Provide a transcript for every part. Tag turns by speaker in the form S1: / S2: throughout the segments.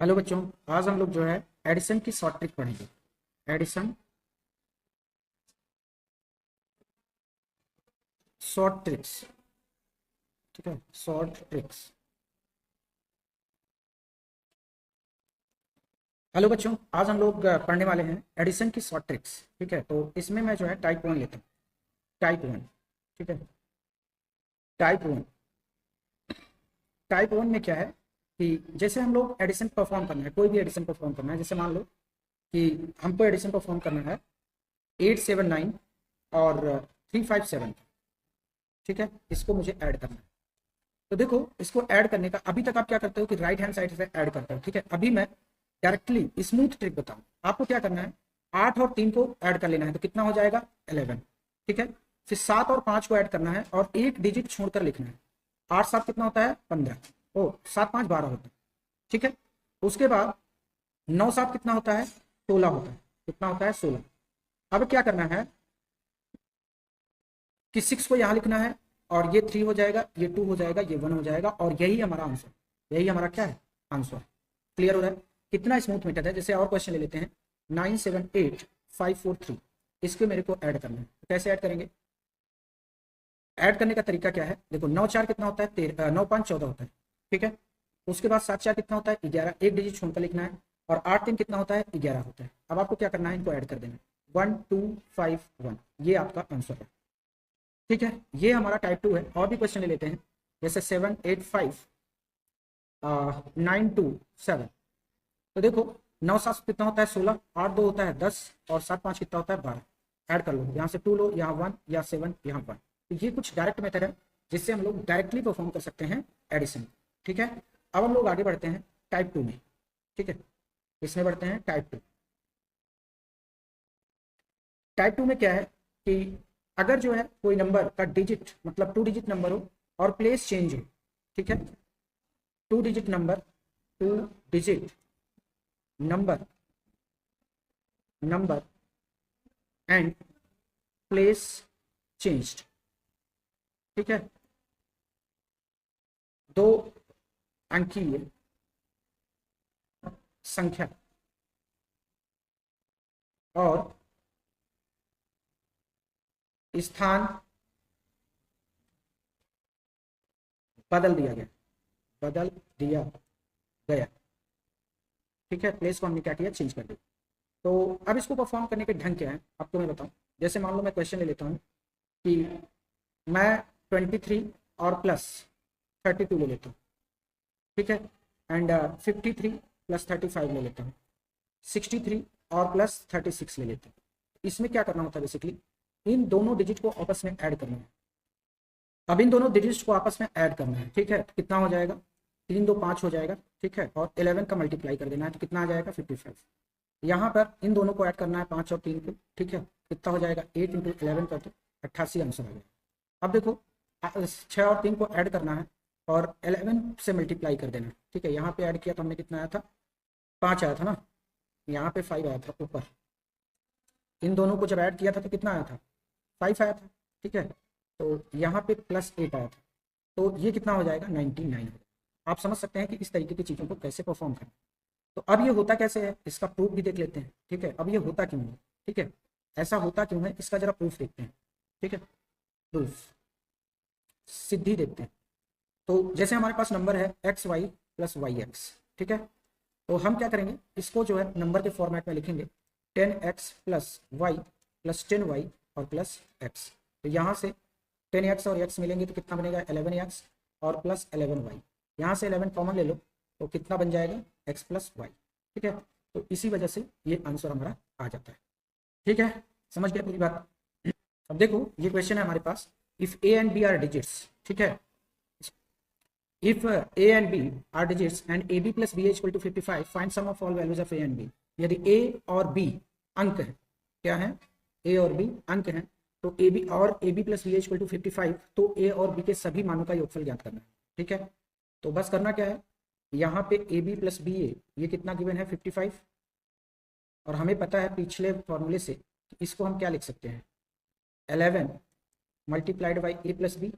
S1: Hello बच्चों, आज हम लोग जो है एडिशन की शॉर्ट ट्रिक पढ़ेंगे। Addition short tricks. ठीक है, शॉर्ट ट्रिक्स। हेलो बच्चों, आज हम लोग पढ़ने वाले हैं एडिशन की शॉर्ट ट्रिक्स। ठीक है, तो इसमें मैं जो है टाइप वन लेता हूँ। Type one. ठीक है, टाइप वन। टाइप वन में क्या है कि जैसे हम लोग एडिशन परफॉर्म करना है, कोई भी एडिशन परफॉर्म करना है, जैसे मान लो कि हमको एडिशन परफॉर्म करना है 879 और 357। ठीक है, इसको मुझे ऐड करना है। तो देखो, इसको ऐड करने का अभी तक आप क्या करते हो कि राइट हैंड साइड से ऐड करते हो। ठीक है, अभी मैं डायरेक्टली स्मूथ ट्रिक बताऊं। आपको क्या करना है, 8 और 3 को ऐड कर लेना है, तो कितना हो जाएगा 11। ठीक है, फिर 7 और 5 को ऐड करना है और एक डिजिट छोड़कर लिखना है। 8 7 कितना होता है 15। ओ 7 5 12 होता है। ठीक है, उसके बाद 9 7 कितना होता है 16 होता है। कितना होता है 16। अब क्या करना है कि 6 को यहाँ लिखना है और ये 3 हो जाएगा, ये 2 हो जाएगा, ये 1 हो जाएगा और यही हमारा आंसर। यही हमारा क्या है आंसर। क्लियर हो रहा है कितना स्मूथ मेथड है। जैसे और क्वेश्चन ले लेते हैं 978543। इसको मेरे को ऐड करना है, तो कैसे ऐड करेंगे। ऐड करने का तरीका क्या है, देखो 9 4 कितना होता है 13, 9 5 14 होता है। ठीक है, उसके बाद 7 4 कितना होता है 11, एक डिजिट छोड़कर लिखना है और 8 3 कितना होता है 11 होता है। अब आपको क्या करना है, इनको ऐड कर देना है 1251। ये आपका आंसर है। ठीक है, ये हमारा टाइप टू है। और भी क्वेश्चन ले लेते हैं, जैसे 785 927। तो देखो 9 7 कितना होता है 16, 8 2 होता है 10 और 7 5 कितना होता है 12। ऐड कर लो, यहाँ से 2 लो, यहाँ 1, या 7, यहाँ 1। तो ये कुछ डायरेक्ट मेथड है जिससे हम लोग डायरेक्टली परफॉर्म कर सकते हैं एडिशन। ठीक है, अब हम लोग आगे बढ़ते हैं टाइप टू में। ठीक है, इसमें बढ़ते हैं टाइप टू। टाइप टू में क्या है कि अगर जो है कोई नंबर का डिजिट मतलब 2 डिजिट नंबर हो और प्लेस चेंज हो। ठीक है, 2 digit number, 2 digit number, number and place changed. ठीक है, दो अंकीय संख्या और स्थान बदल दिया गया, बदल दिया गया। ठीक है, प्लेस को हमने क्या किया चेंज कर दिया। तो अब इसको परफॉर्म करने के ढंग क्या है आपको मैं बताऊं। जैसे मान लो मैं क्वेश्चन ले लेता हूं कि मैं 23 और प्लस 32 ले लेता हूँ। ठीक है, एंड 53 प्लस 35 ले लेता हूँ। 63 और प्लस 36 ले लेते हैं। इसमें क्या करना होता है बेसिकली, इन दोनों डिजिट को आपस में ऐड करना है। अब इन दोनों डिजिट्स को आपस में ऐड करना है। ठीक है, तो कितना हो जाएगा 3 2 5 हो जाएगा। ठीक है, और 11 का मल्टीप्लाई कर देना है, तो कितना आ जाएगा 55। यहाँ पर इन दोनों को ऐड करना है 5 और 3 को। ठीक है, कितना हो जाएगा 8 इंटू 11 कर दो, 88 आंसर आ जाएगा। अब देखो 6 और 3 को ऐड करना है और 11 से मल्टीप्लाई कर देना है। ठीक है, यहाँ पे ऐड किया तो हमने कितना आया था 5 आया था ना, यहाँ पे 5 आया था ऊपर। इन दोनों को जब ऐड किया था तो कितना आया था 5 आया था। ठीक है, तो यहाँ पे +8 आया था, तो ये कितना हो जाएगा 99 हो जाएगा। आप समझ सकते हैं कि इस तरीके की चीज़ों को कैसे परफॉर्म करें। तो अब ये होता कैसे है, इसका प्रूफ भी देख लेते हैं। ठीक है, अब ये होता क्यों है, ठीक है, ऐसा होता क्यों है, इसका जरा प्रूफ देखते हैं। ठीक है, प्रूफ सिद्धि देखते हैं। तो जैसे हमारे पास नंबर है X Y plus Y X. ठीक है, तो हम क्या करेंगे, इसको जो है नंबर के फॉर्मेट में लिखेंगे 10x plus Y plus 10y और प्लस एक्स। तो यहाँ से 10x और x मिलेंगे तो कितना बनेगा 11x और प्लस 11y। यहाँ से 11 कॉमन ले लो तो कितना बन जाएगा x प्लस वाई। ठीक है, तो इसी वजह से ये आंसर हमारा आ जाता है। ठीक है, समझ गए पूरी बात। अब देखो ये क्वेश्चन है हमारे पास, if a and b are digits. ठीक है, if a and b are digits and ab plus b is equal to 55, find sum of all values of a and b। यदि a और b अंक है, क्या है a और b अंक हैं, तो ab और ab plus b is equal to 55, तो a और b के सभी मानों का योगफल ज्ञात करना है। ठीक है, तो बस करना क्या है, यहाँ पे ab plus ba ये कितना गिवन है 55, और हमें पता है पिछले फॉर्मूले से कि इसको हम क्या लिख सकते हैं 11 multiplied by a plus B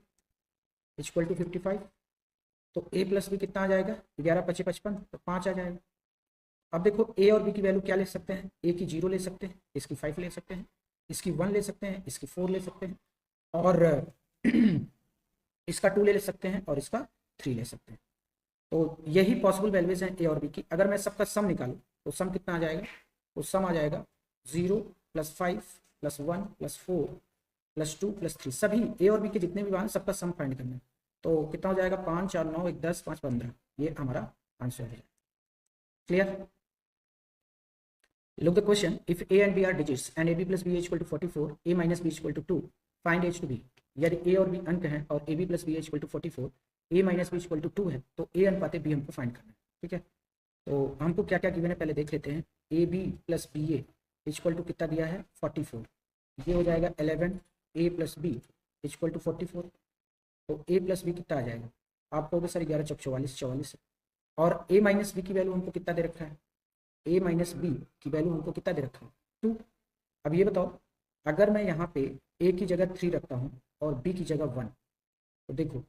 S1: equal to 55। तो a प्लस बी कितना आ जाएगा 11 25 55, तो 5 आ जाएगा। अब देखो ए और बी की वैल्यू क्या ले सकते हैं, ए की 0 ले सकते हैं, इसकी 5 ले सकते हैं, इसकी 1 ले सकते हैं, इसकी 4 ले सकते हैं, और इसका 2 ले सकते हैं और इसका 3 ले सकते हैं। तो यही पॉसिबल वैल्यूज हैं ए और बी की। अगर मैं सबका सम निकालूं तो सम कितना आ जाएगा, तो सम आ जाएगा 0 + 5 + 1 + 4 + 2 + 3, सभी ए और बी के जितने भी मान सबका सम फाइंड करना है। तो कितना हो जाएगा, 5 4 9 1 10 5 15, ये हमारा आंसर है। Clear? Look the question. If a and b are digits and ab plus b equal to 44, a minus b equal to 2, find h to b. यदि a और b अंक हैं और ab plus b equal to 44, a minus b equal to 2 है, तो a अनुपात b हमको find करना है। ठीक है, तो हमको क्या क्या गिवन है पहले देख लेते हैं। ab plus ba equal to कितना दिया है, 44, ये हो जाएगा 11, a plus b equal to 44, तो a plus b कितना आ जाएगा, आप कहोगे सर 11 चौक 44, 44 है, और a माइनस b की वैल्यू हमको कितना दे रखा है, a माइनस बी की वैल्यू हमको कितना दे रखा है, 2। अब ये बताओ, अगर मैं यहाँ पे a की जगह 3 रखता हूँ और b की जगह 1, तो देखो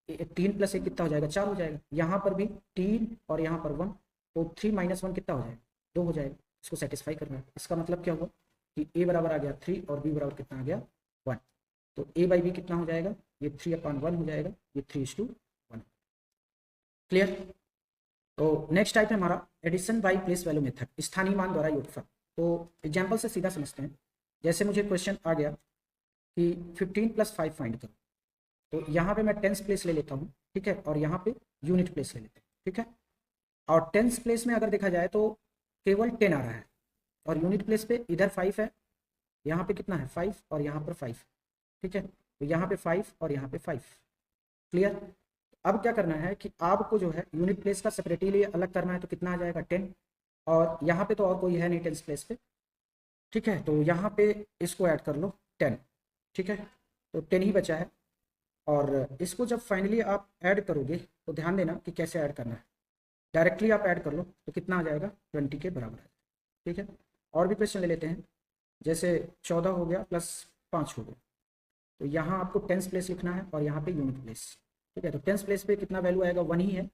S1: 3 + 1 कितना हो जाएगा, 4 हो जाएगा। यहाँ पर भी 3 और यहाँ पर 1, तो 3 - 1 कितना हो जाएगा, 2 हो जाएगा। इसको सेटिस्फाई करना है। इसका मतलब क्या हुआ कि a बराबर आ गया 3 और b बराबर कितना आ गया 1, तो a/b कितना हो जाएगा, ये 3/1 हो जाएगा, ये 3:1। क्लियर? तो नेक्स्ट टाइप है हमारा addition by place value method, स्थानीय मान द्वारा योगफल। तो एग्जांपल से सीधा समझते हैं। जैसे मुझे क्वेश्चन आ गया कि 15 + 5 फाइंड करो, तो यहाँ पे मैं टेंस प्लेस ले लेता हूँ, ठीक है, और यहाँ पे यूनिट प्लेस ले लेते हैं, ठीक है। और टेंस प्लेस में अगर देखा जाए तो केवल 10 आ रहा है, और यूनिट प्लेस पे इधर 5 है, यहाँ पे कितना है 5 और यहाँ पर 5, ठीक है, तो यहाँ पे 5 और यहाँ पे 5। क्लियर? अब क्या करना है कि आपको जो है यूनिट प्लेस का सेपरेटली अलग करना है, तो कितना आ जाएगा 10, और यहाँ पे तो और कोई है नहीं टेंस प्लेस पे, ठीक है, तो यहाँ पे इसको ऐड कर लो 10, ठीक है, तो 10 ही बचा है। और इसको जब फाइनली आप ऐड करोगे तो ध्यान देना कि कैसे ऐड करना है। डायरेक्टली आप ऐड कर लो तो कितना आ जाएगा, 20 के बराबर है, ठीक है। और भी क्वेश्चन ले लेते हैं, जैसे 14 हो गया प्लस 5 हो गया, तो यहाँ आपको टेंस प्लेस लिखना है और यहाँ पे यूनिट प्लेस, ठीक है। तो टेंस प्लेस पे कितना वैल्यू आएगा, 1 ही है,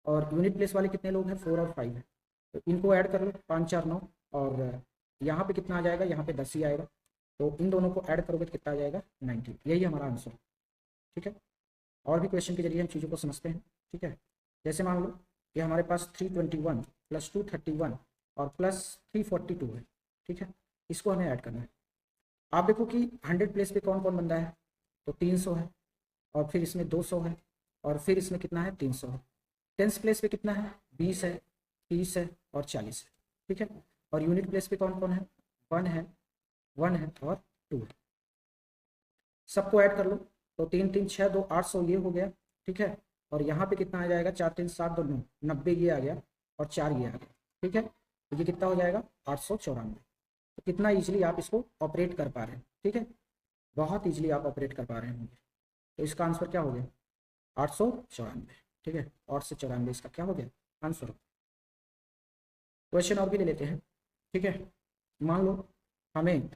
S1: और यूनिट प्लेस वाले कितने लोग हैं, 4 और 5 है, तो इनको ऐड कर लो, 5 4 9, और यहाँ पे कितना आ जाएगा, यहाँ पे 10 ही आएगा, तो इन दोनों को ऐड करोगे तो कितना आ जाएगा, 90। यही हमारा आंसर, ठीक है। और भी क्वेश्चन के जरिए हम चीज़ों को समझते हैं, ठीक है। जैसे मान लो कि हमारे पास 321 + 231 और +342 है, ठीक है, इसको हमें ऐड करना है। आप देखो कि 100 प्लेस पे कौन कौन बंदा है, तो 300 है, और फिर इसमें 200 है, और फिर इसमें कितना है, 300 है। टेंस प्लेस पे कितना है, 20 है, 30 है और 40 है, ठीक है। और यूनिट प्लेस पे कौन कौन है, 1 है, 1 है और 2 है। सबको ऐड कर लो, तो 3 3 6 2 800 ये हो गया, ठीक है। और यहाँ पे कितना आ जाएगा, 4 3 7 2 9 90 ये आ गया, और 4 ये आ गया, ठीक है। तो ये कितना हो जाएगा, 894। तो कितना ईजिली आप इसको ऑपरेट कर पा रहे हैं, ठीक है, बहुत ईजिली आप ऑपरेट कर पा रहे होंगे। तो इसका आंसर क्या हो गया, 894, ठीक है, 894 इसका क्या हो गया आंसर। क्वेश्चन और भी ले लेते हैं, ठीक है। मान लो हमें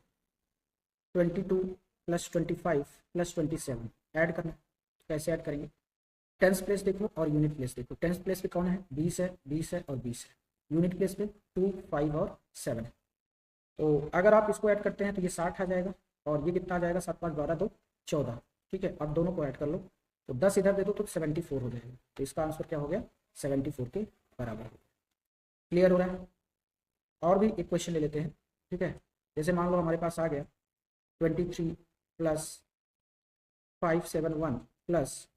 S1: 22 + 25 + 27 ऐड करना है, कैसे ऐड करेंगे, टेंस प्लेस देखो और यूनिट प्लेस देखो। टेंस प्लेस पे कौन है, 20 है, 20 है और 20 है। यूनिट प्लेस पे 2 5 और 7 है। तो अगर आप इसको ऐड करते हैं तो ये 60 आ जाएगा, और ये कितना आ जाएगा, 7 5 12 2 14, ठीक है। अब दोनों को ऐड कर लो, तो 10 इधर दे दो तो 74 हो जाएगा। तो इसका आंसर क्या हो गया, 74 के बराबर हो गया। क्लियर हो रहा है? और भी एक क्वेश्चन ले लेते हैं, ठीक है। जैसे मान लो हमारे पास आ गया 23 + 571 +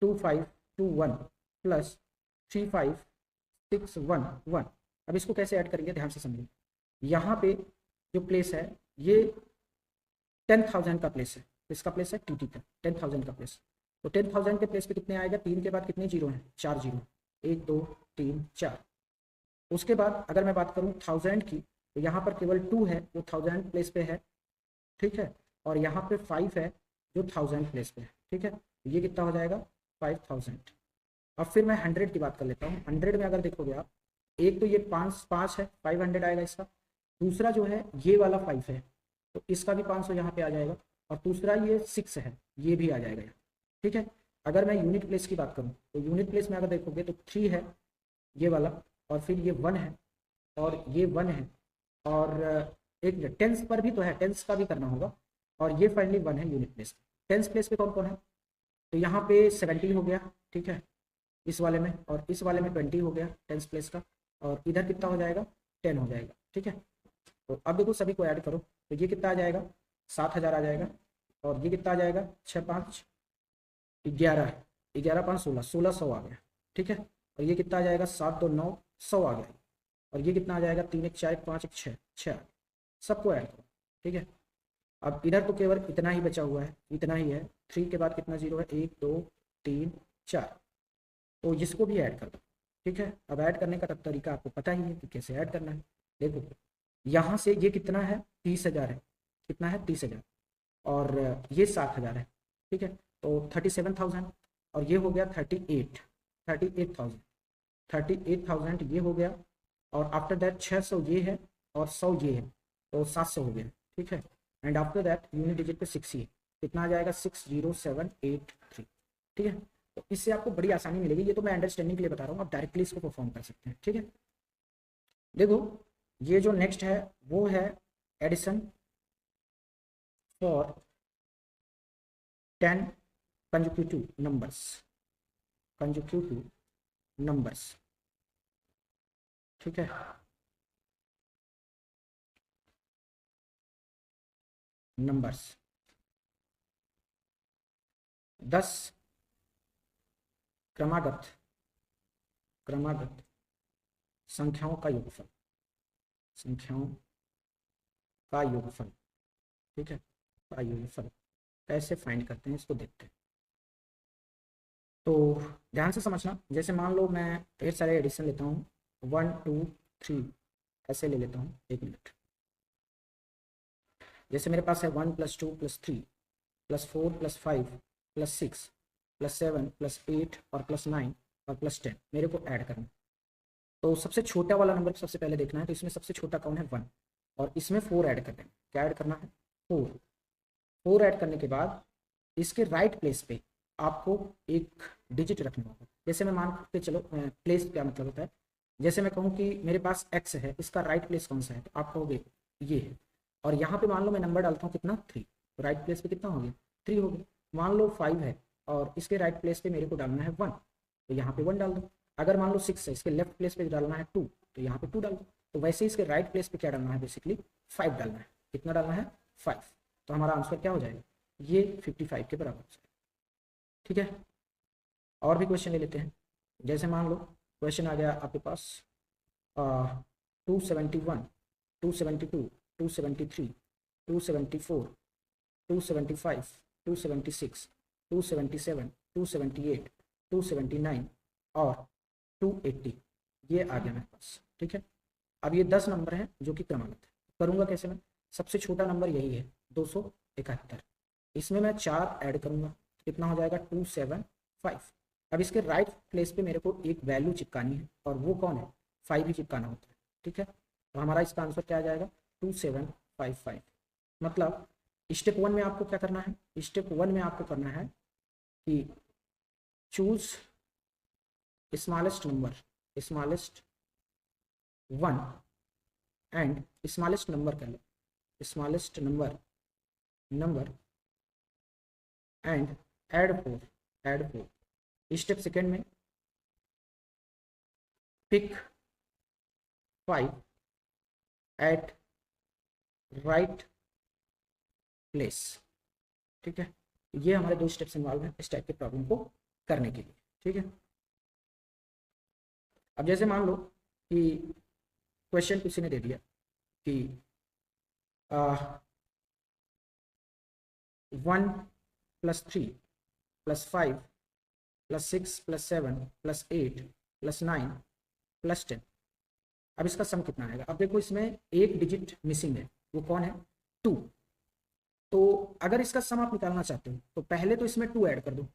S1: 2521 + 35611। अब इसको कैसे ऐड करेंगे, ध्यान से समझिए। यहाँ पे जो प्लेस है ये 10,000 का प्लेस है, इसका प्लेस है टीटी का 10,000 का प्लेस। तो 10,000 के प्लेस पे कितने आएगा, 3 के बाद कितने जीरो हैं, 4 जीरो, 1 2 3 4। उसके बाद अगर मैं बात करूँ 1000 की, तो यहाँ पर केवल 2 है जो 1000 प्लेस पे है, ठीक है, और यहाँ पे 5 है जो 1000 प्लेस पे है, ठीक है। ये कितना हो जाएगा, 5000। अब फिर मैं 100 की बात कर लेता हूँ। 100 में अगर देखोगे आप, एक तो ये 5 है, 500 आएगा इसका। दूसरा जो है ये वाला 5 है, तो इसका भी 500 यहाँ पे आ जाएगा, और दूसरा ये 6 है, ये भी आ जाएगा यहाँ, ठीक है। अगर मैं यूनिट प्लेस की बात करूँ तो यूनिट प्लेस में अगर देखोगे तो 3 है ये वाला, और फिर ये 1 है, और ये 1 है, और एक टेंस पर भी तो है, टेंस का भी करना होगा, और ये फाइनली 1 है यूनिट प्लेस। टेंस प्लेस पे कौन कौन है, तो यहाँ पे 70 हो गया, ठीक है, इस वाले में, और इस वाले में 20 हो गया टेंस प्लेस का, और इधर कितना हो जाएगा, 10 हो जाएगा, ठीक है। तो अब देखो सभी को ऐड करो, तो ये कितना आ जाएगा, 7,000 आ जाएगा, और ये कितना आ जाएगा, 6 5 11, 11 5 16, 1600 आ गया, ठीक है। और ये कितना आ जाएगा, 7 2 9, 100 आ गया, और ये कितना आ जाएगा, 3 1 4 1 5 1 6, 6। सबको ऐड करो, ठीक है। अब इधर तो केवल इतना ही बचा हुआ है, इतना ही है, 3 के बाद कितना जीरो है, 1 2 3 4, तो इसको भी ऐड कर दो, ठीक है। अब ऐड करने का तब तरीका आपको पता ही है कि कैसे ऐड करना है। देखो यहाँ से ये कितना है, 30,000 है, कितना है 30,000, और ये 7,000 है, ठीक है, तो 37,000, और ये हो गया 38,000, 38,000 ये हो गया, और आफ्टर दैट 600 ये है, और 100 ये है, तो 700 हो गया, ठीक है। And after that unit digit पे 6 ये कितना आ जाएगा, 60783, ठीक है। तो इससे आपको बड़ी आसानी मिलेगी, ये तो मैं अंडरस्टैंडिंग के लिए बता रहा हूँ, आप डायरेक्टली इसको परफॉर्म कर सकते हैं, ठीक है। देखो ये जो नेक्स्ट है वो है एडिशन फॉर 10 कंसेक्यूटिव नंबर्स, ठीक है। नंबर्स 10 क्रमागत संख्याओं का योगफल, ठीक है, का योगफल कैसे फाइंड करते हैं इसको देखते हैं। तो ध्यान से समझना, जैसे मान लो मैं ढेर सारे एडिशन लेता हूँ, 1 2 3 ऐसे ले लेता हूँ, 1 मिनट। जैसे मेरे पास है 1 + 2 + 3 + 4 + 5 + 6 + 7 + 8 और +9 और +10 मेरे को ऐड करना। तो सबसे छोटा वाला नंबर सबसे पहले देखना है, तो इसमें सबसे छोटा कौन है, 1, और इसमें 4 ऐड करना है। क्या ऐड करना है, 4 ऐड करने के बाद इसके राइट प्लेस पे आपको एक डिजिट रखना होगा। जैसे मैं मान के चलो, प्लेस क्या मतलब होता है, जैसे मैं कहूँ कि मेरे पास x है, इसका राइट प्लेस कौन सा है, तो आप कहोगे ये है, और यहाँ पे मान लो मैं नंबर डालता हूँ कितना, 3, तो राइट प्लेस पे कितना हो गया, 3 हो गया। मान लो 5 है और इसके राइट प्लेस पे मेरे को डालना है 1, तो यहाँ पे 1 डाल दो। अगर मान लो 6 है, इसके लेफ्ट प्लेस पे डालना है 2, तो यहाँ पे 2 डाल दो। तो वैसे इसके राइट प्लेस पे क्या डालना है, बेसिकली 5 डालना है। कितना डालना है, 5। तो हमारा आंसर क्या हो जाएगा, ये 55 के बराबर हो जाएगा, ठीक है। और भी क्वेश्चन ले लेते हैं। जैसे मान लो क्वेश्चन आ गया आपके पास 271, 272, 273, 274, 275, 276, 277, 278, 279 और 280, ये आ गया मेरे पास, ठीक है। अब ये 10 नंबर हैं जो कि क्रमागत है। करूँगा कैसे मैं, सबसे छोटा नंबर यही है 271, इसमें मैं 4 ऐड करूँगा, कितना हो जाएगा, 275। अब इसके राइट प्लेस पे मेरे को एक वैल्यू चिपकानी है, और वो कौन है, 5 ही चिपकाना होता है, ठीक है। तो हमारा इसका आंसर क्या आ जाएगा, 2755। मतलब स्टेप 1 में आपको क्या करना है, स्टेप 1 में आपको करना है कि choose smallest number, smallest 1 and smallest number कर लो, smallest number and add 4। Step second में पिक 5 एट राइट प्लेस, ठीक है। ये हमारे 2 स्टेप्स इन्वॉल्व हैं इस टाइप के प्रॉब्लम को करने के लिए, ठीक है। अब जैसे मान लो कि क्वेश्चन किसी ने दे दिया कि 1 + 3 + 5 + 6 + 7 + 8 + 9 + 10, अब इसका सम कितना आएगा। अब देखो इसमें एक डिजिट मिसिंग है, वो कौन है, 2। तो अगर इसका सम आप निकालना चाहते हो तो पहले तो इसमें 2 ऐड कर दो,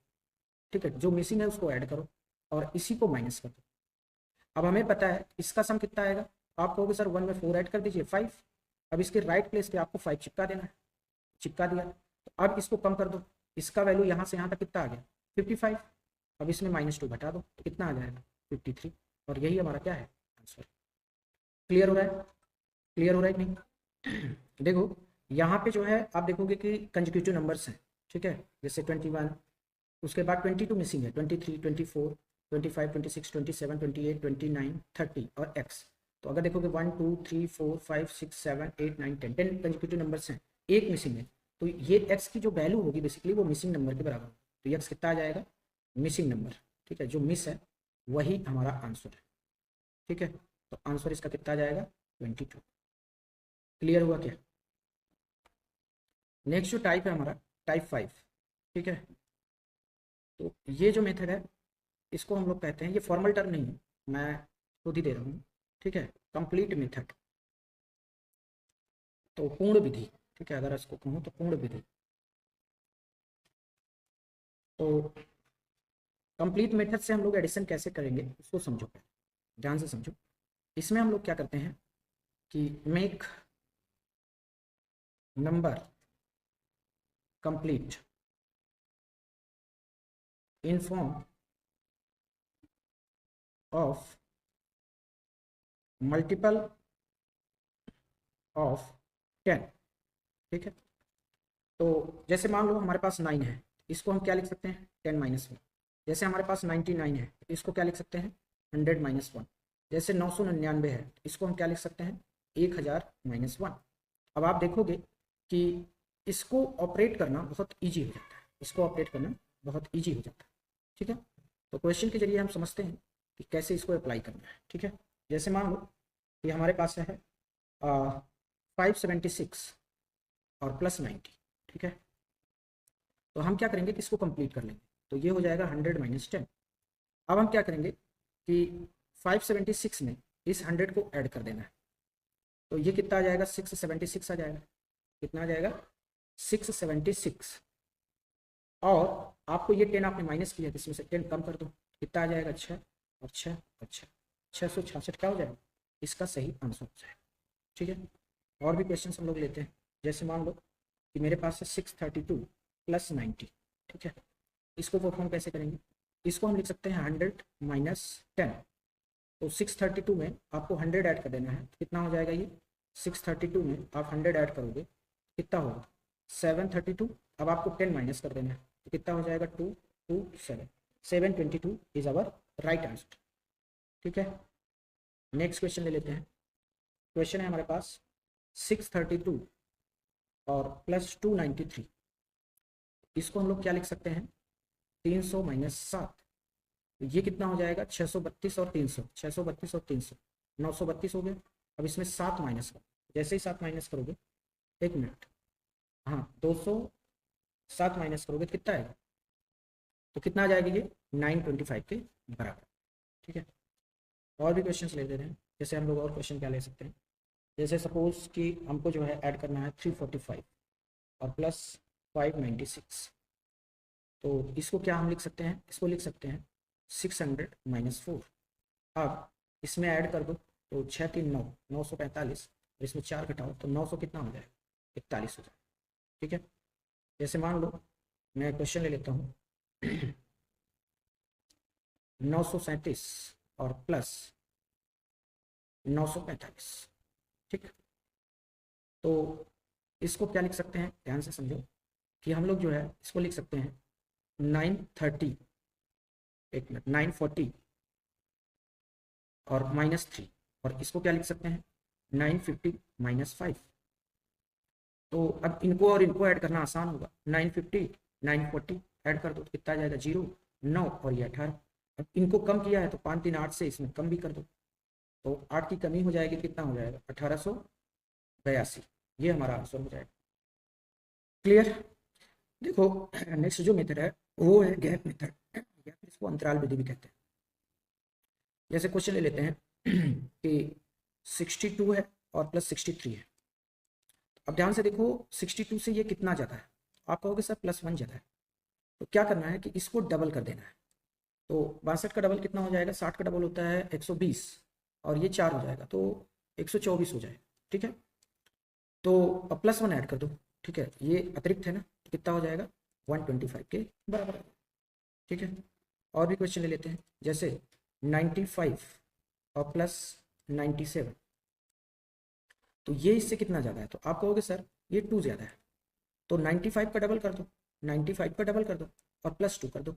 S1: ठीक है, जो मिसिंग है उसको ऐड करो और इसी को माइनस कर दो। अब हमें पता है इसका सम कितना आएगा, आप कहोगे सर 1 में 4 ऐड कर दीजिए, 5। अब इसके राइट प्लेस पे आपको 5 चिपका देना है, चिपका दिया। तो अब इसको कम कर दो, इसका वैल्यू यहाँ से यहाँ तक कितना आ गया, 55। अब इसमें -2 घटा दो तो कितना आ जाएगा, 53। और यही हमारा क्या है, आंसर। क्लियर हो रहा है? क्लियर हो रहा है कि नहीं? देखो यहाँ पे जो है आप देखोगे कि कंजिक्यूटिव नंबर्स हैं, ठीक है, जैसे 21, उसके बाद 22 मिसिंग है, 23, 24, 25, 26, 27, 28, 29, 30 और एक्स। तो अगर देखोगे 1 2 3 4 5 6 7 8 9 10 10 कंजिक्यूटिव नंबर्स हैं, एक मिसिंग है, तो ये एक्स की जो वैल्यू होगी बेसिकली वो मिसिंग नंबर के बराबर होगी। तो एक्स कितना आ जाएगा? मिसिंग नंबर, ठीक है, जो मिस है वही हमारा आंसर है, ठीक है। तो आंसर इसका कितना आ जाएगा? 22। क्लियर हुआ क्या? नेक्स्ट जो टाइप है हमारा टाइप 5, ठीक है। तो ये जो मेथड है इसको हम लोग कहते हैं, ये फॉर्मल टर्म नहीं है, मैं खुद ही दे रहा हूँ, ठीक है, कंप्लीट मेथड। तो पूर्ण विधि, ठीक है, अगर इसको कहूँ तो पूर्ण विधि। तो कंप्लीट मेथड से हम लोग एडिशन कैसे करेंगे उसको समझो, ध्यान से समझो। इसमें हम लोग क्या करते हैं कि make number complete in form of multiple of 10, ठीक है। तो जैसे मान लो हमारे पास 9 है, इसको हम क्या लिख सकते हैं? 10-1। जैसे हमारे पास 99 है, इसको क्या लिख सकते हैं? 100-1। जैसे 999 है, इसको हम क्या लिख सकते हैं? 1000-1। अब आप देखोगे कि इसको ऑपरेट करना बहुत ईजी हो जाता है, इसको ऑपरेट करना बहुत ईजी हो जाता है, ठीक है। तो क्वेश्चन के जरिए हम समझते हैं कि कैसे इसको अप्लाई करना है, ठीक है। जैसे मान लो कि हमारे पास है 576 और +90, ठीक है। तो हम क्या करेंगे कि इसको कंप्लीट कर लेंगे, तो ये हो जाएगा 100-10। अब हम क्या करेंगे कि 576 में इस 100 को ऐड कर देना है, तो ये कितना आ जाएगा? 676 आ जाएगा। कितना आ जाएगा? 676। और आपको ये 10 आपने माइनस किया, इसमें से 10 कम कर दो, कितना आ जाएगा? 6 और 6 और 6, 666 क्या हो जाएगा? इसका सही आंसर हो जाएगा, ठीक है। और भी क्वेश्चन हम लोग लेते हैं। जैसे मान लो कि मेरे पास है 632 + 90, ठीक है। इसको परफॉर्म कैसे करेंगे? इसको हम लिख सकते हैं 100-10। तो 632 में आपको 100 ऐड कर देना है, कितना हो जाएगा ये? 632 में आप 100 ऐड करोगे, कितना होगा? 732। अब आपको 10 माइनस कर देना है, तो कितना हो जाएगा? 227। 722 इज आवर राइट आंसर, ठीक है। नेक्स्ट क्वेश्चन ले लेते हैं। क्वेश्चन है हमारे पास 632 और +293। इसको हम लोग क्या लिख सकते हैं? 300 - 7। तो ये कितना हो जाएगा? 632 और 300, 632 और 300, 932 हो गया। अब इसमें 7 माइनस करो, जैसे ही 7 माइनस करोगे, 1 मिनट, हाँ, 207 माइनस करोगे तो कितना आएगा? तो कितना आ जाएगा ये? 925 के बराबर, ठीक है। और भी क्वेश्चन ले लेते हैं। जैसे हम लोग और क्वेश्चन क्या ले सकते हैं? जैसे सपोज कि हमको जो है ऐड करना है 345 और +596। तो इसको क्या हम लिख सकते हैं? इसको लिख सकते हैं 600 - 4। अब इसमें ऐड कर दो, तो 6 3 9, 945, और इसमें 4 घटाओ तो 900 कितना हो जाएगा? 41 हो जाएगा, ठीक है। जैसे मान लो मैं क्वेश्चन ले लेता हूँ 937 और +945, ठीक। तो इसको क्या लिख सकते हैं? ध्यान से समझो कि हम लोग जो है इसको लिख सकते हैं 930, 1 मिनट, 940 और -3, और इसको क्या लिख सकते हैं? 950 - 5। तो अब इनको और इनको ऐड करना आसान होगा। 950 940 ऐड कर दो तो कितना आ जाएगा? 0 9 और ये 18। अब इनको कम किया है तो 5 3 8 से इसमें कम भी कर दो, तो 8 की कमी हो जाएगी, कितना हो जाएगा? 1882। ये हमारा आंसर हो जाएगा। क्लियर? देखो नेक्स्ट जो मेथड है वो है गैप मेथड, या फिर इसको अंतराल विधि भी कहते हैं। जैसे क्वेश्चन ले लेते हैं कि 62 है और +63 है। अब ध्यान से देखो 62 से ये कितना ज़्यादा है? आप कहोगे सर +1 ज़्यादा है। तो क्या करना है कि इसको डबल कर देना है। तो 62 का डबल कितना हो जाएगा? 60 का डबल होता है 120, और ये 4 हो जाएगा तो 124 हो जाएगा, ठीक है। तो अब +1 ऐड कर दो, ठीक है, ये अतिरिक्त है ना, तो कितना हो जाएगा? 125 के बराबर है, ठीक है। और भी क्वेश्चन ले लेते हैं। जैसे 95 और +97। तो ये इससे कितना ज़्यादा है, तो आप कहोगे सर ये 2 ज़्यादा है, तो 95 का डबल कर दो, 95 का डबल कर दो और प्लस 2 कर दो।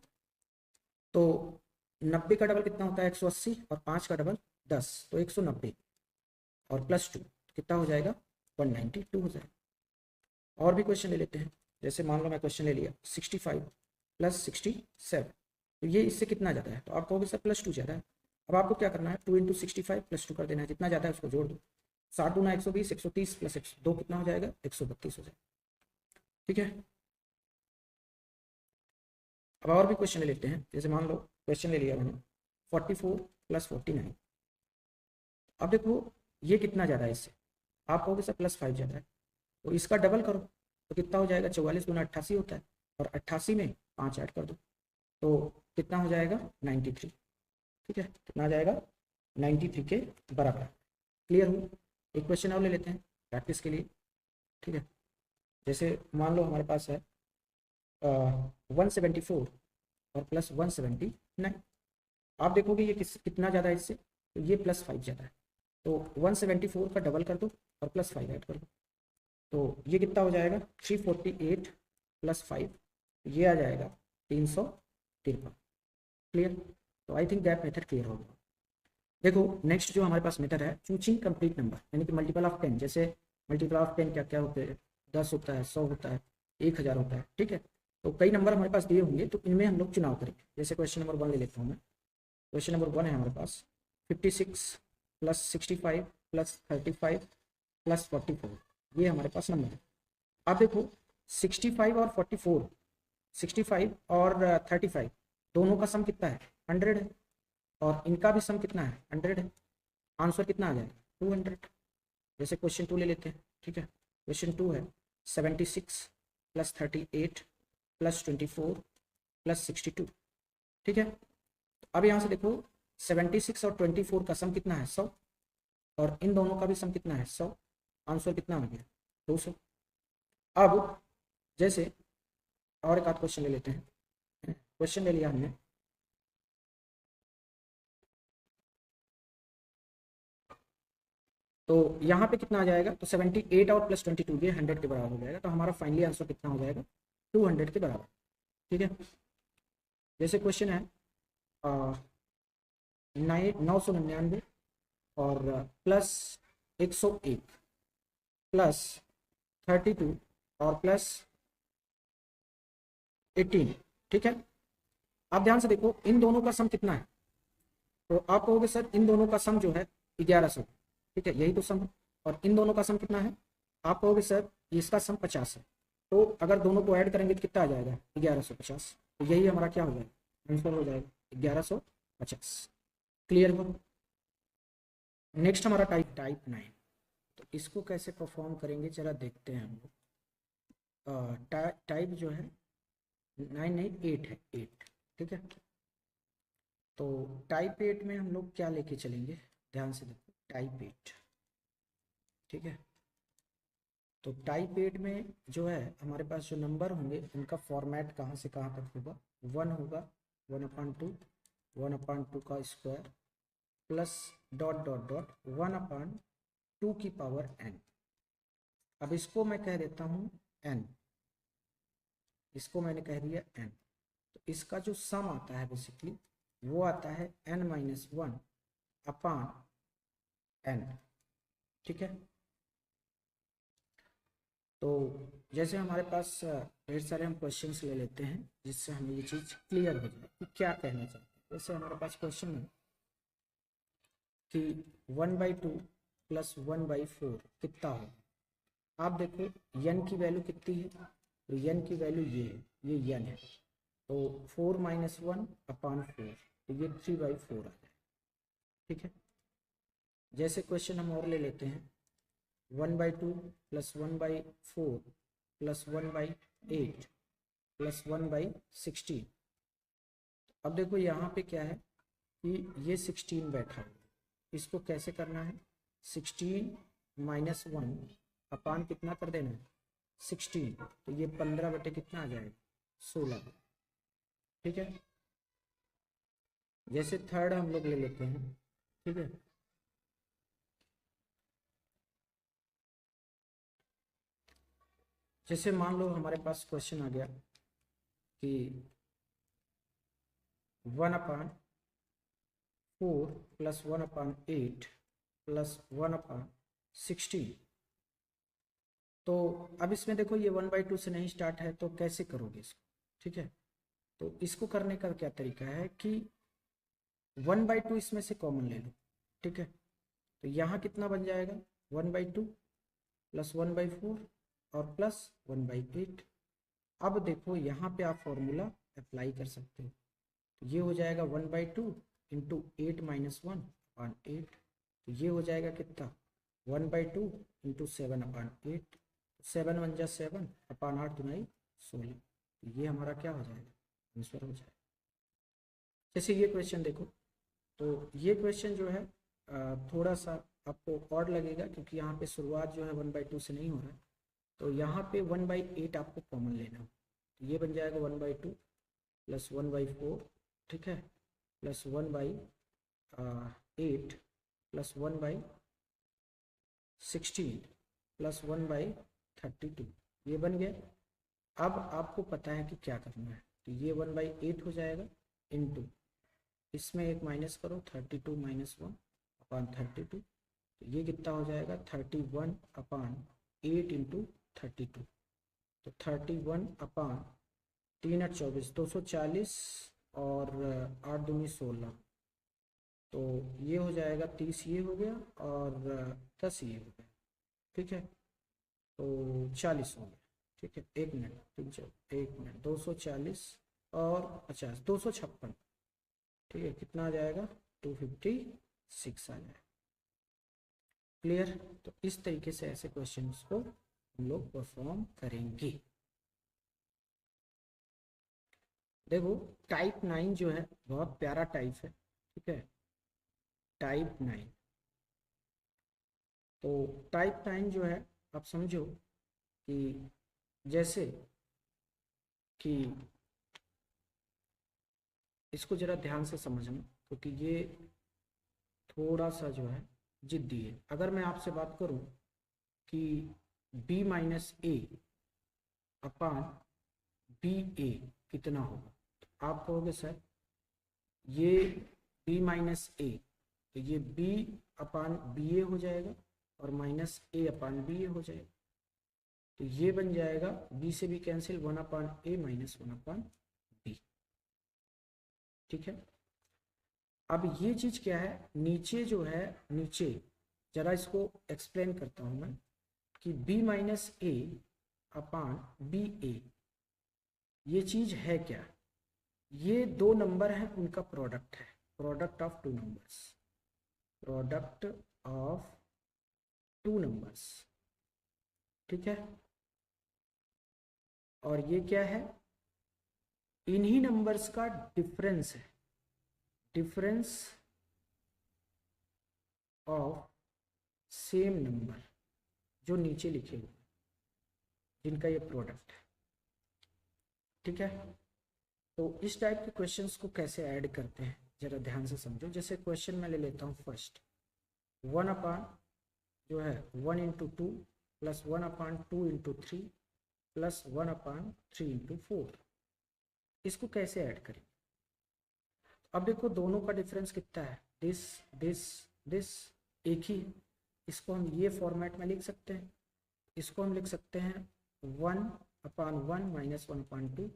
S1: तो 90 का डबल कितना होता है 180, और 5 का डबल 10, तो 190 और प्लस 2 कितना हो जाएगा 192 हो जाएगा। और भी क्वेश्चन ले लेते हैं, जैसे मान लो मैं क्वेश्चन ले लिया 65 प्लस 67, तो ये इससे कितना ज़्यादा है, तो आप कहोगे सर प्लस 2 ज़्यादा है। अब आपको क्या करना है 2 इंटू 65 प्लस 2 कर देना है, जितना ज़्यादा है उसको जोड़ दो। 60 दूना 120, 130 प्लस 102 कितना हो जाएगा 132 हो जाएगा। ठीक है, अब और भी क्वेश्चन ले लेते हैं, जैसे मान लो क्वेश्चन ले लिया मैंने 44 प्लस 49। अब देखो ये कितना ज़्यादा है इससे, आप कहोगे सर प्लस 5 ज़्यादा है, तो इसका डबल करो तो कितना हो जाएगा 44 दूना 88 होता है, और 88 में 5 ऐड कर दो तो कितना हो जाएगा 93। ठीक है, कितना आ जाएगा 93 के बराबर। क्लियर हो। एक क्वेश्चन और ले लेते हैं प्रैक्टिस के लिए। ठीक है, जैसे मान लो हमारे पास है 174 और प्लस 179। आप देखोगे ये कितना ज़्यादा है इससे, तो ये प्लस 5 ज़्यादा है, तो 174 का डबल कर दो और प्लस 5 ऐड कर दो, तो ये कितना हो जाएगा 348 प्लस 5, ये आ जाएगा 353। क्लियर, तो I think that method clear होगा। देखो नेक्स्ट जो हमारे पास मेथड है चूजिंग कंप्लीट नंबर, यानी कि मल्टीपल ऑफ 10। जैसे मल्टीपल ऑफ 10 क्या क्या होते हैं, 10 होता है, 100 होता है, 1000 होता है। ठीक है, तो कई नंबर हमारे पास दिए होंगे, तो इनमें हम लोग चुनाव करेंगे। जैसे क्वेश्चन नंबर 1 ले लेता हूँ मैं। क्वेश्चन नंबर 1 है हमारे पास 56 प्लस 65 प्लस 35 प्लस 44, ये हमारे पास नंबर है। आप देखो 65 और 44, 65 और 35 दोनों का सम कितना है 100 है, और इनका भी सम कितना है 100 है। आंसर कितना आ जाएगा 200। जैसे क्वेश्चन 2 ले लेते हैं। ठीक है, क्वेश्चन 2 है 76 प्लस 38 प्लस 24 प्लस 62। ठीक है, अब यहाँ से देखो 76 और 24 का सम कितना है 100, और इन दोनों का भी सम कितना है 100। आंसर कितना आ गया 200। अब जैसे और एक आध क्वेश्चन ले लेते हैं। क्वेश्चन ले लिया हमने तो यहाँ पे कितना आ जाएगा, तो 78 और प्लस 22 ये 100 के बराबर हो जाएगा, तो हमारा फाइनली आंसर कितना हो जाएगा 200 के बराबर। ठीक है, जैसे क्वेश्चन है 999 और प्लस 101 प्लस 32 और प्लस 18। ठीक है, आप ध्यान से देखो इन दोनों का सम कितना है, तो आप कहोगे सर इन दोनों का सम जो है 1100। ठीक है, यही तो सम है, और इन दोनों का सम कितना है, आप कहोगे सर इसका सम 50 है, तो अगर दोनों को ऐड करेंगे तो कितना आ जाएगा 1150, तो यही हमारा क्या हो जाएगा आंसर हो जाएगा 1150। क्लियर हो। नेक्स्ट हमारा टाइप 9, तो इसको कैसे परफॉर्म करेंगे जरा देखते हैं हम लोग। टाइप जो है 9 नहीं 8 है, 8। ठीक है, तो टाइप 8 में हम लोग क्या लेके चलेंगे, ध्यान से देखो टाइप 8। ठीक है, तो टाइप 8 में जो है हमारे पास जो नंबर होंगे उनका फॉर्मेट कहाँ से कहाँ तक होगा, 1 होगा, 1/2, 1/2 का square plus dot dot dot 1/2 की पावर n। अब इसको मैं कह देता हूँ n, इसको मैंने कह दिया n। तो इसका जो सम आता है बेसिकली वो आता है n-1 अपान n। ठीक है, तो जैसे हमारे पास ढेर सारे हम क्वेश्चंस ले लेते हैं जिससे हमें ये चीज़ क्लियर हो जाए कि क्या कहना चाहते हैं। जैसे हमारे पास क्वेश्चन है कि 1/2 प्लस 1/4 कितना हो। आप देखो n की वैल्यू कितनी है, तो n की वैल्यू ये है, ये n है, तो 4-1 अपान 4, तो ये 3/4 आ जाए। ठीक है, जैसे क्वेश्चन हम और ले लेते हैं 1/2 प्लस 1/4 प्लस 1/8 प्लस 1/16। अब देखो यहाँ पे क्या है कि ये 16 बैठा हुआ, इसको कैसे करना है 16 माइनस 1 अपान कितना कर देना है 16, तो ये 15 बटे कितना आ जाएगा 16। ठीक है, जैसे थर्ड हम लोग ले लेते हैं। ठीक है, जैसे मान लो हमारे पास क्वेश्चन आ गया कि 1/4 प्लस 1/8 प्लस 1/16। तो अब इसमें देखो ये 1/2 से नहीं स्टार्ट है, तो कैसे करोगे इसको? ठीक है, तो इसको करने का क्या तरीका है कि 1/2 इसमें से कॉमन ले लो। ठीक है, तो यहाँ कितना बन जाएगा? 1/2 प्लस 1/4 और प्लस 1/8। अब देखो यहाँ पे आप फॉर्मूला अप्लाई कर सकते हो, तो ये हो जाएगा 1/2 इंटू 8 माइनस 1/8। तो ये हो जाएगा कितना? 1/2 इंटू 7/8। 7 वन जा 7/8 दुनाई 16। तो ये हमारा क्या हो जाएगा? आंसर हो जाएगा। जैसे ये क्वेश्चन देखो, तो ये क्वेश्चन जो है थोड़ा सा आपको ऑड लगेगा, क्योंकि यहाँ पे शुरुआत जो है 1/2 से नहीं हो रहा है। तो यहाँ पे 1/8 आपको कॉमन लेना हो, तो ये बन जाएगा 1/2 प्लस 1/4। ठीक है, प्लस 1/8 प्लस 1/16 प्लस 1/32। ये बन गया। अब आपको पता है कि क्या करना है, तो ये 1/8 हो जाएगा इंटू इसमें एक माइनस करो, 32 माइनस 1/32। तो ये कितना हो जाएगा? 31/8 इंटू 32। तो 31/3 8 24 240 और 8 दूनी 16। तो ये हो जाएगा 30, ये हो गया, और 10 ये हो गया। ठीक है, तो 40 हो गया। ठीक है, 1 मिनट, 1 मिनट, 240 और 50 256। ठीक है, कितना आ जाएगा? 256 आ जाएगा। क्लियर? तो इस तरीके से ऐसे क्वेश्चंस को हम लोग परफॉर्म करेंगे। देखो टाइप 9 जो है बहुत प्यारा टाइप है। ठीक है, टाइप 9। तो टाइप 9 जो है आप समझो कि जैसे कि इसको जरा ध्यान से समझना, क्योंकि ये थोड़ा सा जो है जिद्दी है। अगर मैं आपसे बात करूं कि b माइनस ए अपान बी ए कितना होगा, तो आप कहोगे सर ये b माइनस ए, तो ये b अपान बी ए हो जाएगा और माइनस ए अपान बी ए हो जाएगा। तो ये बन जाएगा b से b cancel, 1/a minus 1/b। ठीक है, अब ये चीज क्या है? नीचे जो है, नीचे जरा इसको एक्सप्लेन करता हूं मैं कि b माइनस ए अपान बी ए, ये चीज है क्या? ये दो नंबर है, उनका प्रोडक्ट है, product of two numbers, product of two numbers. ठीक है, और ये क्या है? इन्हीं नंबर्स का डिफरेंस है, डिफरेंस ऑफ सेम नंबर जो नीचे लिखे हुए, जिनका ये प्रोडक्ट है। ठीक है, तो इस टाइप के क्वेश्चंस को कैसे ऐड करते हैं जरा ध्यान से समझो। जैसे क्वेश्चन मैं ले लेता हूँ फर्स्ट, 1 अपान जो है 1 into 2 plus 1/2 into 3 plus 1/3 into 4। इसको कैसे ऐड करें? अब देखो दोनों का डिफरेंस कितना है? दिस दिस दिस एक ही। इसको हम ये फॉर्मेट में लिख सकते हैं। इसको हम लिख सकते हैं 1/1 minus 1/2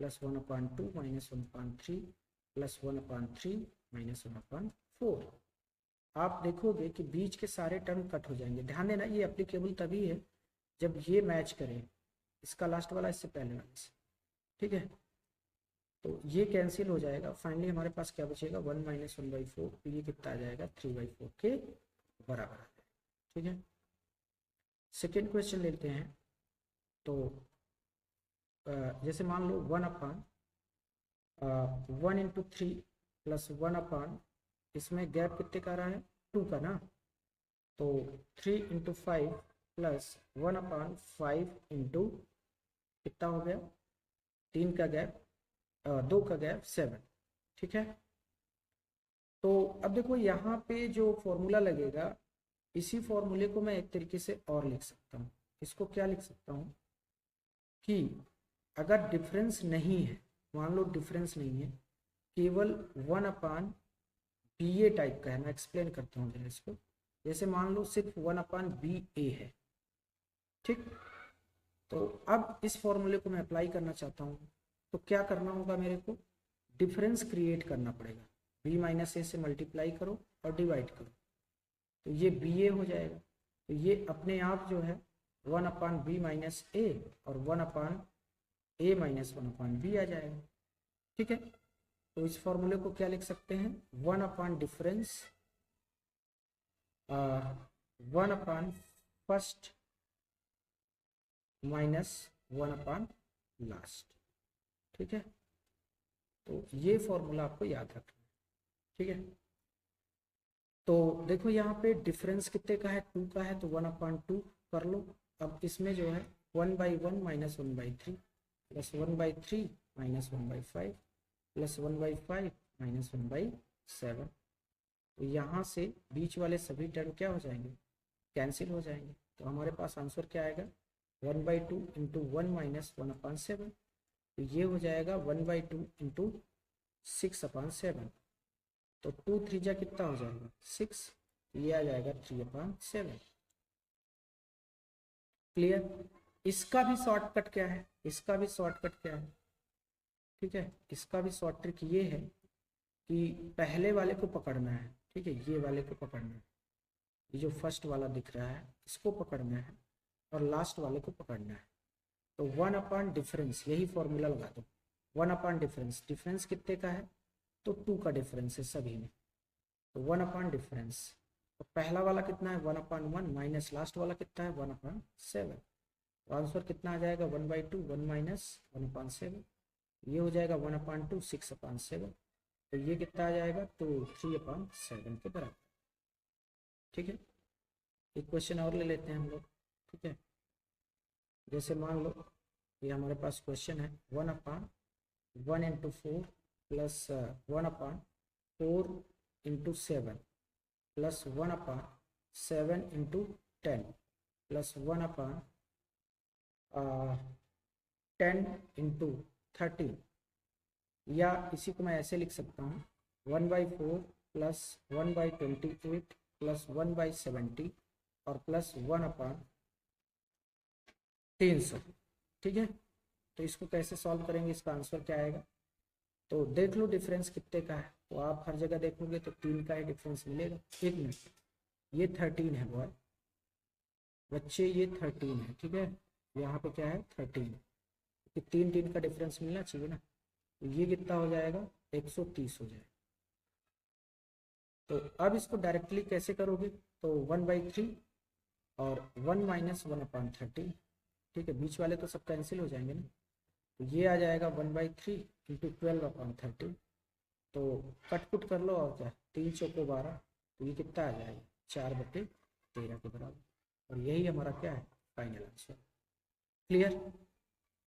S1: plus 1/2 minus 1/3 plus 1/3 minus 1/4। आप देखोगे कि बीच के सारे टर्म कट हो जाएंगे। ध्यान देना, ये एप्लीकेबल तभी है जब ये मैच करें, इसका लास्ट वाला इससे पहले वाले से। ठीक है, तो ये कैंसिल हो जाएगा। फाइनली हमारे पास क्या बचेगा? 1 माइनस 1/4। तो ये कितना आ जाएगा? 3/4 के बराबर आ जाएगा। ठीक है, सेकेंड क्वेश्चन लेते हैं। तो जैसे मान लो 1/1 इंटू 3 प्लस 1/, इसमें गैप कितने का रहा है? 2 का ना। तो 3 इंटू 5 प्लस 1/5 इंटू कितना हो गया? 3 का गैप, 2 का गैप 7। ठीक है, तो अब देखो यहाँ पे जो फॉर्मूला लगेगा, इसी फॉर्मूले को मैं एक तरीके से और लिख सकता हूँ। इसको क्या लिख सकता हूँ? कि अगर डिफरेंस नहीं है, मान लो डिफरेंस नहीं है, केवल 1/BA टाइप का है, मैं एक्सप्लेन करता हूँ जरा इसको। जैसे मान लो सिर्फ 1/BA है, ठीक। तो अब इस फॉर्मूले को मैं अप्लाई करना चाहता हूँ, तो क्या करना होगा मेरे को, डिफरेंस क्रिएट करना पड़ेगा। b माइनस ए से मल्टीप्लाई करो और डिवाइड करो, तो ये BA हो जाएगा। तो ये अपने आप जो है 1/B माइनस ए और 1/A माइनस 1/B आ जाएगा, ठीक है। तो इस फॉर्मूले को क्या लिख सकते हैं, 1/डिफरेंस 1/फर्स्ट माइनस 1/लास्ट, ठीक है। तो ये फॉर्मूला आपको याद रखना है, ठीक है। तो देखो यहाँ पे डिफरेंस कितने का है, 2 का है, तो 1/2 कर लो। अब इसमें जो है 1/1 minus 1/3 plus 1/3 minus 1/5 plus 1/5 minus 1/7। तो यहाँ से बीच वाले सभी टर्म क्या हो जाएंगे, कैंसिल हो जाएंगे। तो हमारे पास आंसर क्या आएगा, 1/2 इंटू 1 माइनस 1/7। तो ये हो जाएगा 1/2 इंटू 6/7। तो 2 3 कितना हो जाएगा 6, ये आ जाएगा 3/7। क्लियर। इसका भी शॉर्टकट क्या है, इसका भी शॉर्टकट क्या है, ठीक है। इसका भी शॉर्ट ट्रिक ये है कि पहले वाले को पकड़ना है, ठीक है, ये वाले को पकड़ना है, ये जो फर्स्ट वाला दिख रहा है इसको पकड़ना है और लास्ट वाले को पकड़ना है। तो 1/डिफरेंस, यही फॉर्मूला लगा दो, 1/डिफरेंस, डिफरेंस कितने का है, तो 2 का डिफरेंस है सभी में। तो 1/डिफरेंस, तो पहला वाला कितना है 1/1 माइनस लास्ट वाला कितना है 1/7। तो आंसर कितना आ जाएगा 1/2 1 माइनस 1/7, ये हो जाएगा 1/2 6/7। तो ये कितना आ जाएगा, तो 3/7 के बराबर, ठीक है। एक क्वेश्चन और ले लेते हैं हम लोग, ठीक है। जैसे मान लो ये हमारे पास क्वेश्चन है 1/1 into 4 plus 1/4 into 7 plus 1/7 into 10 plus 1/10 into 13, या इसी को मैं ऐसे लिख सकता हूँ 1/4 प्लस 1/28 प्लस 1/70 और प्लस 1/300, ठीक है। तो इसको कैसे सॉल्व करेंगे, इसका आंसर क्या आएगा, तो देख लो डिफरेंस कितने का है। तो आप हर जगह देखोगे तो 3 का ही डिफरेंस मिलेगा। एक मिनट, ये 13 है बॉय बच्चे, ये 13 है, ठीक है। यहाँ पे क्या है 13, कि 3 का डिफरेंस मिलना चाहिए ना। तो ये कितना हो जाएगा 130 हो जाएगा। तो अब इसको डायरेक्टली कैसे करोगे, तो 1/3 और 1 माइनस 1/13, ठीक है। बीच वाले तो सब कैंसिल हो जाएंगे ना। तो ये आ जाएगा 1/3 इंटू 12/13। तो कट कर लो और क्या, 3 चौको 12, तो ये कितना आ जाएगा 4/13 के बराबर। और यही हमारा क्या है फाइनल आंसर। क्लियर।